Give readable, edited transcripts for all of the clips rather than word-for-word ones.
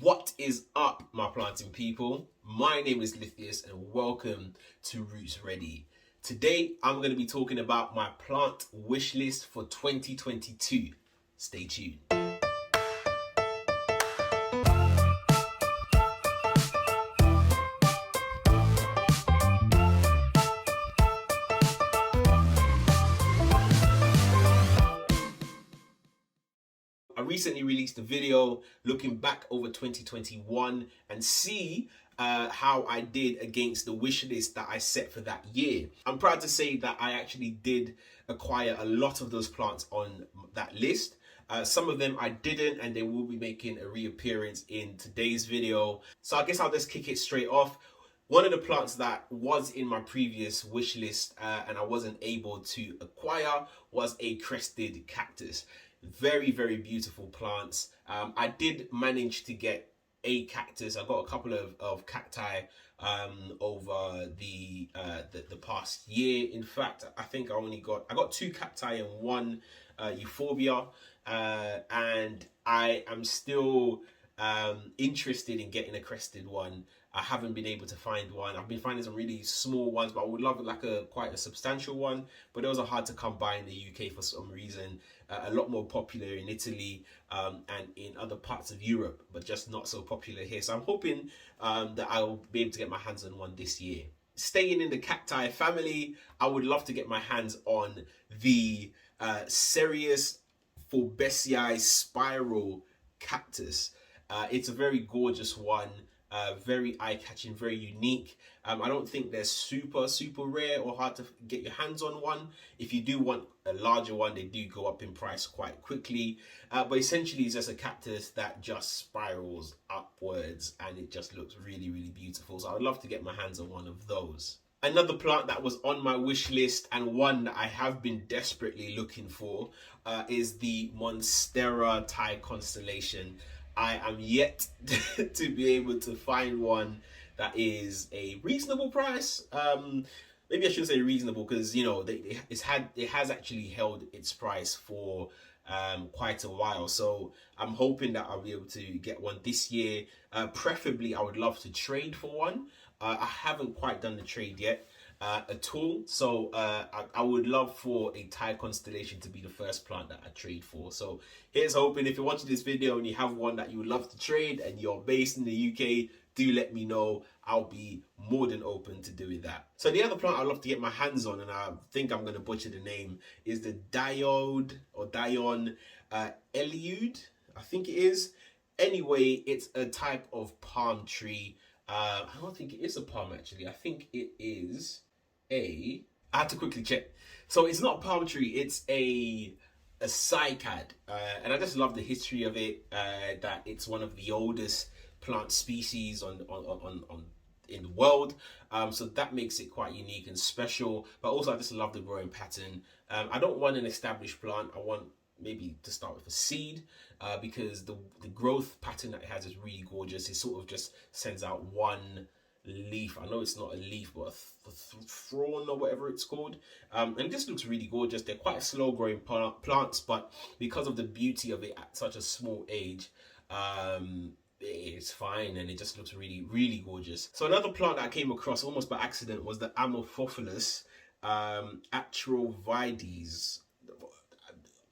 What is up, my planting people? My name is Lithius and welcome to Roots Ready. Today I'm going to be talking about my plant wish list for 2022. Stay tuned. I recently released a video looking back over 2021 and see how I did against the wish list that I set for that year. I'm proud to say that I actually did acquire a lot of those plants on that list. Some of them I didn't, and they will be making a reappearance in today's video. So I guess I'll just kick it straight off. One of the plants that was in my previous wish list and I wasn't able to acquire was a Crested Cactus. Very, very beautiful plants. I did manage to get a cactus. I got a couple of cacti over the past year. In fact, I think I got two cacti and one euphorbia, and I am still interested in getting a crested one. I haven't been able to find one. I've been finding some really small ones, but I would love like quite a substantial one. But those are hard to come by in the UK for some reason. A lot more popular in Italy and in other parts of Europe, but just not so popular here. So I'm hoping that I'll be able to get my hands on one this year. Staying in the cacti family, I would love to get my hands on the Cereus for Bestiary Spiral cactus. It's a very gorgeous one. Very eye-catching, very unique. I don't think they're super rare or hard to get your hands on one. If you do want a larger one, they do go up in price quite quickly. But essentially it's just a cactus that just spirals upwards and it just looks really beautiful. So I would love to get my hands on one of those. Another plant that was on my wish list and one that I have been desperately looking for is the Monstera Constellation. I am yet to be able to find one that is a reasonable price. Maybe I shouldn't say reasonable because, you know, it has actually held its price for quite a while. So I'm hoping that I'll be able to get one this year. Preferably, I would love to trade for one. I haven't quite done the trade yet at all. So I would love for a Constellation to be the first plant that I trade for. So here's hoping. If you're watching this video and you have one that you would love to trade and you're based in the UK, do let me know. I'll be more than open to doing that. So the other plant I'd love to get my hands on, and I think I'm going to butcher the name, is the Dione Eliud, I think it is. Anyway, it's a type of palm tree. I don't think it is a palm actually. I think it is I had to quickly check. So it's not a palm tree, it's a cycad. And I just love the history of it, that it's one of the oldest plant species in the world. So that makes it quite unique and special. But also I just love the growing pattern. I don't want an established plant. I want maybe to start with a seed, because the growth pattern that it has is really gorgeous. It sort of just sends out one leaf. I know it's not a leaf, but a frond or whatever it's called. And it just looks really gorgeous. They're quite slow growing plants, but because of the beauty of it at such a small age, it's fine, and it just looks really gorgeous. So another plant that I came across almost by accident was the Amorphophilus atrovides,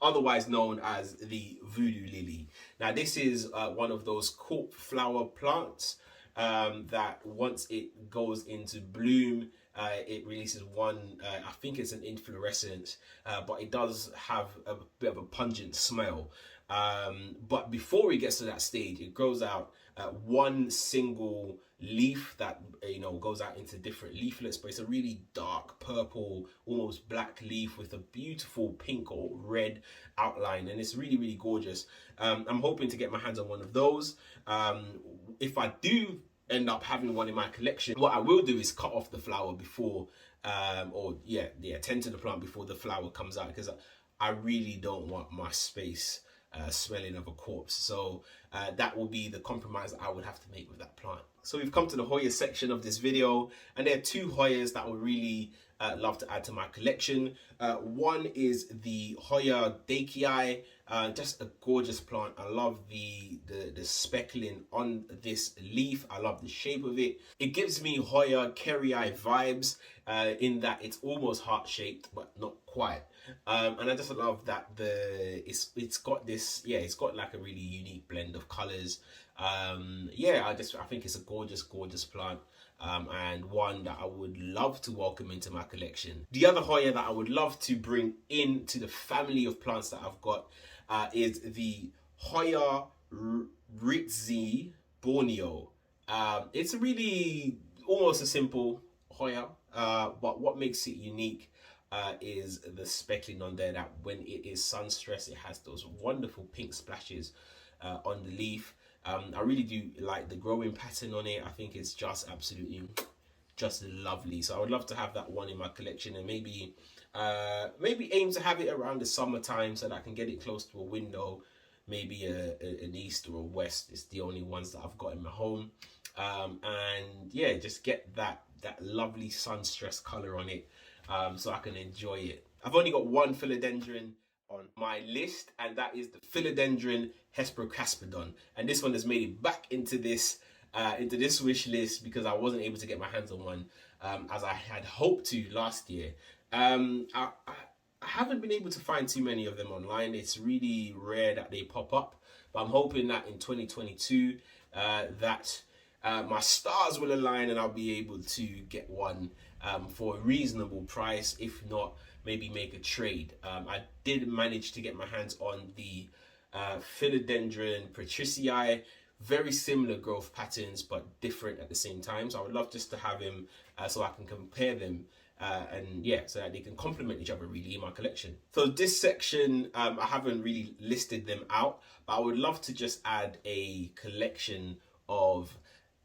otherwise known as the Voodoo Lily. Now this is one of those cork flower plants that once it goes into bloom, it releases one, I think it's an inflorescence, but it does have a bit of a pungent smell. But before it gets to that stage, it grows out one single leaf that, you know, goes out into different leaflets, but it's a really dark purple, almost black leaf with a beautiful pink or red outline, and it's really gorgeous. I'm hoping to get my hands on one of those. If I do end up having one in my collection, what I will do is cut off the flower before tend to the plant before the flower comes out, because I really don't want my space smelling of a corpse. So that will be the compromise that I would have to make with that plant. So we've come to the Hoya section of this video, and there are two Hoyas that I would really love to add to my collection. One is the Hoya Ritzy, just a gorgeous plant. I love the speckling on this leaf. I love the shape of it. It gives me Hoya Ritzy vibes in that it's almost heart shaped, but not quite. And I just love that it's got this, yeah, it's got like a really unique blend of colors. Yeah, I think it's a gorgeous plant. And one that I would love to welcome into my collection. The other Hoya that I would love to bring into the family of plants that I've got is the Hoya Ritzy borneo. It's really almost a simple Hoya, but what makes it unique is the speckling on there, that when it is sun stressed, it has those wonderful pink splashes on the leaf. I really do like the growing pattern on it. I think it's just absolutely just lovely. So I would love to have that one in my collection, and maybe aim to have it around the summertime so that I can get it close to a window, maybe an east or a west. It's the only ones that I've got in my home. And yeah, just get that lovely sun stressed color on it, so I can enjoy it. I've only got one philodendron on my list, and that is the Philodendron Patriota, and this one has made it back into this wish list because I wasn't able to get my hands on one as I had hoped to last year. I haven't been able to find too many of them online. It's really rare that they pop up, but I'm hoping that in 2022 that my stars will align and I'll be able to get one for a reasonable price. If not, maybe make a trade. I did manage to get my hands on the Philodendron Patriota. Very similar growth patterns, but different at the same time. So I would love just to have him so I can compare them. And yeah, so that they can complement each other really in my collection. So this section, I haven't really listed them out, but I would love to just add a collection of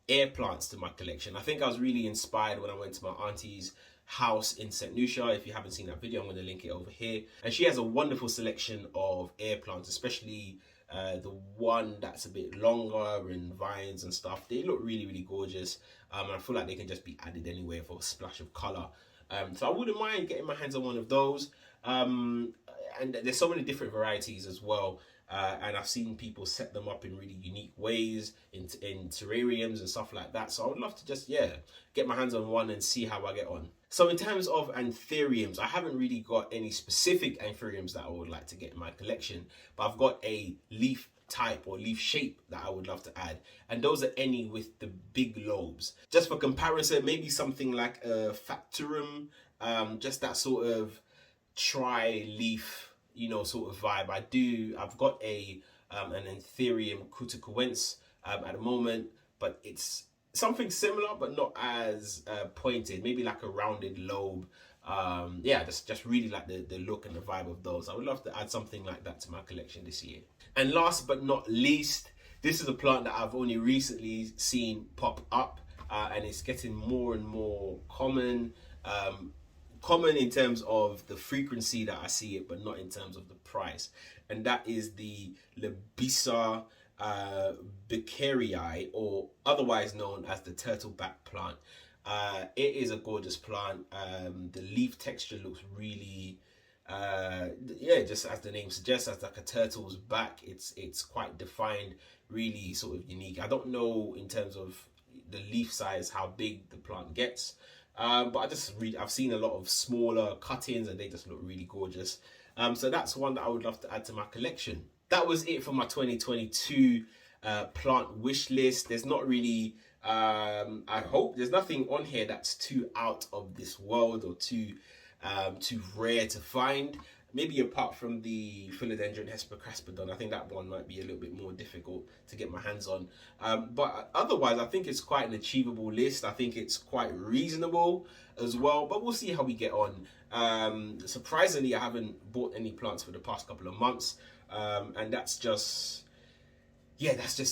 air plants to my collection. I think I was really inspired when I went to my auntie's house in St. Lucia. If you haven't seen that video, I'm going to link it over here. And she has a wonderful selection of air plants, especially the one that's a bit longer and vines and stuff. They look really gorgeous. And I feel like they can just be added anywhere for a splash of color. So I wouldn't mind getting my hands on one of those. And there's so many different varieties as well. And I've seen people set them up in really unique ways in terrariums and stuff like that. So I would love to just, yeah, get my hands on one and see how I get on. So in terms of anthuriums, I haven't really got any specific anthuriums that I would like to get in my collection, but I've got a leaf type or leaf shape that I would love to add, and those are any with the big lobes. Just for comparison, maybe something like a factorum, just that sort of tri-leaf, you know, sort of vibe. I've got an anthurium cuticoense at the moment, but it's something similar but not as pointed, maybe like a rounded lobe. Yeah, just really like the look and the vibe of those. I would love to add something like that to my collection this year. And last but not least, this is a plant that I've only recently seen pop up, and it's getting more and more common. Common in terms of the frequency that I see it, but not in terms of the price. And that is the Bestiary Spiral, or otherwise known as the turtleback plant. It is a gorgeous plant. The leaf texture looks really, yeah, just as the name suggests, as like a turtle's back. It's quite defined, really sort of unique. I don't know in terms of the leaf size how big the plant gets. But I've seen a lot of smaller cuttings and they just look really gorgeous. So that's one that I would love to add to my collection. That was it for my 2022 plant wish list. There's not really, I hope there's nothing on here that's too out of this world or too rare to find. Maybe apart from the Philodendron Patriota, I think that one might be a little bit more difficult to get my hands on. But otherwise, I think it's quite an achievable list. I think it's quite reasonable as well, but we'll see how we get on. Surprisingly, I haven't bought any plants for the past couple of months. And that's just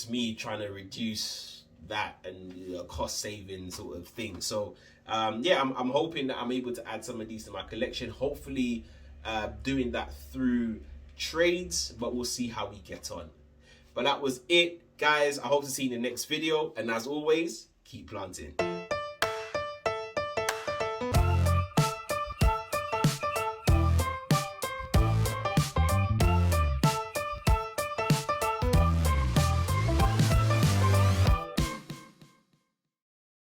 me trying to reduce that and cost saving sort of thing. So yeah, I'm hoping that I'm able to add some of these to my collection. Hopefully, doing that through trades, but we'll see how we get on. But that was it, guys. I hope to see you in the next video. And as always, keep planting.